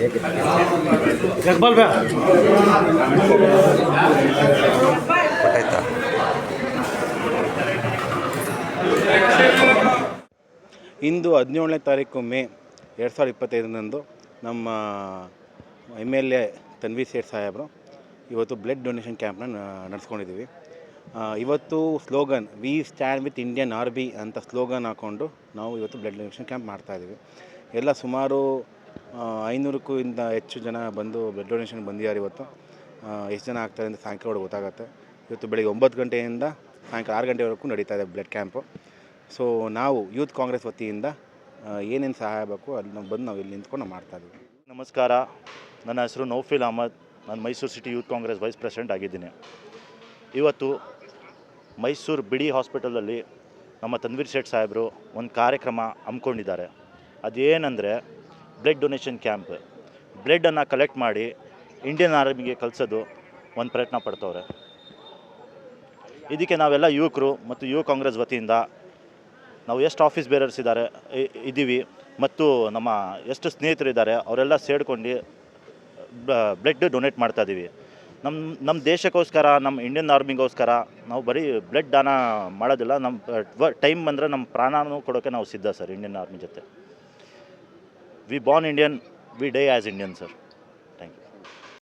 ಇಂದು 17ನೇ ತಾರೀಕು ಮೇ 2025ರಂದು ನಮ್ಮ MLA ತನ್ವೀರ್ ಸೇಠ್ ಸಾಹೇಬರು ಇವತ್ತು ಬ್ಲಡ್ ಡೊನೇಷನ್ ಕ್ಯಾಂಪ್ನ ನಡೆಸ್ಕೊಂಡಿದ್ದೀವಿ. ಇವತ್ತು slogan we stand with Indian army ಅಂತ ಸ್ಲೋಗನ್ ಹಾಕ್ಕೊಂಡು ನಾವು ಇವತ್ತು ಬ್ಲಡ್ ಡೊನೇಷನ್ ಕ್ಯಾಂಪ್ ಮಾಡ್ತಾಯಿದ್ದೀವಿ. ಎಲ್ಲ ಸುಮಾರು 500ಕ್ಕೂ ಹೆಚ್ಚು ಜನ ಬಂದು ಬ್ಲಡ್ ಡೊನೇಷನ್ ಬಂದಿದ್ದಾರೆ. ಇವತ್ತು ಎಷ್ಟು ಜನ ಆಗ್ತಾರೆ ಅಂತ ಸಾಯಂಕಾಲ ಗೊತ್ತಾಗುತ್ತೆ. ಇವತ್ತು ಬೆಳಗ್ಗೆ 9 ಗಂಟೆಯಿಂದ ಸಾಯಂಕಾಲ 6 ಗಂಟೆವರೆಗೂ ನಡೀತಾ ಇದೆ ಬ್ಲಡ್ ಕ್ಯಾಂಪು. ಸೊ ನಾವು ಯೂತ್ ಕಾಂಗ್ರೆಸ್ ವತಿಯಿಂದ ಏನೇನು ಸಹಾಯ ಬೇಕು ಅಲ್ಲಿ ಬಂದು ನಾವು ಇಲ್ಲಿ ನಿಂತ್ಕೊಂಡು ಮಾಡ್ತಾಯಿದ್ದೀವಿ. ನಮಸ್ಕಾರ, ನನ್ನ ಹೆಸರು ನೌಫಿಲ್ ಅಹಮದ್. ನಾನು Mysuru city youth Congress vice president ಆಗಿದ್ದೀನಿ. ಇವತ್ತು ಮೈಸೂರು ಬಿಡಿ ಹಾಸ್ಪಿಟಲಲ್ಲಿ ನಮ್ಮ ತನ್ವೀರ್ ಸೇಠ್ ಸಾಹೇಬರು ಒಂದು ಕಾರ್ಯಕ್ರಮ ಹಮ್ಮಿಕೊಂಡಿದ್ದಾರೆ. ಅದೇನೆಂದರೆ ಬ್ಲಡ್ ಡೊನೇಷನ್ ಕ್ಯಾಂಪ್. ಬ್ಲಡ್ಡನ್ನು ಕಲೆಕ್ಟ್ ಮಾಡಿ ಇಂಡಿಯನ್ ಆರ್ಮಿಗೆ ಕಳಿಸೋದು ಒಂದು ಪ್ರಯತ್ನ ಪಡ್ತವ್ರೆ. ಇದಕ್ಕೆ ನಾವೆಲ್ಲ ಯುವಕರು ಮತ್ತು ಯುವ ಕಾಂಗ್ರೆಸ್ ವತಿಯಿಂದ ನಾವು ಎಷ್ಟು ಆಫೀಸ್ ಬೇರರ್ಸ್ ಇದ್ದೀವಿ ಮತ್ತು ನಮ್ಮ ಎಷ್ಟು ಸ್ನೇಹಿತರಿದ್ದಾರೆ ಅವರೆಲ್ಲ ಸೇರ್ಕೊಂಡು ಬ್ಲಡ್ ಡೊನೇಟ್ ಮಾಡ್ತಾಯಿದ್ದೀವಿ. ನಮ್ಮ ದೇಶಕ್ಕೋಸ್ಕರ, ನಮ್ಮ ಇಂಡಿಯನ್ ಆರ್ಮಿಗೋಸ್ಕರ ನಾವು ಬರೀ ಬ್ಲಡ್ ದಾನ ಮಾಡೋದಿಲ್ಲ. ನಮ್ಮ ಟೈಮ್ ಬಂದರೆ ನಮ್ಮ ಪ್ರಾಣನೂ ಕೊಡೋಕ್ಕೆ ನಾವು ಸಿದ್ಧ ಸರ್. ಇಂಡಿಯನ್ ಆರ್ಮಿ ಜೊತೆ we born Indian, we die as Indian sir.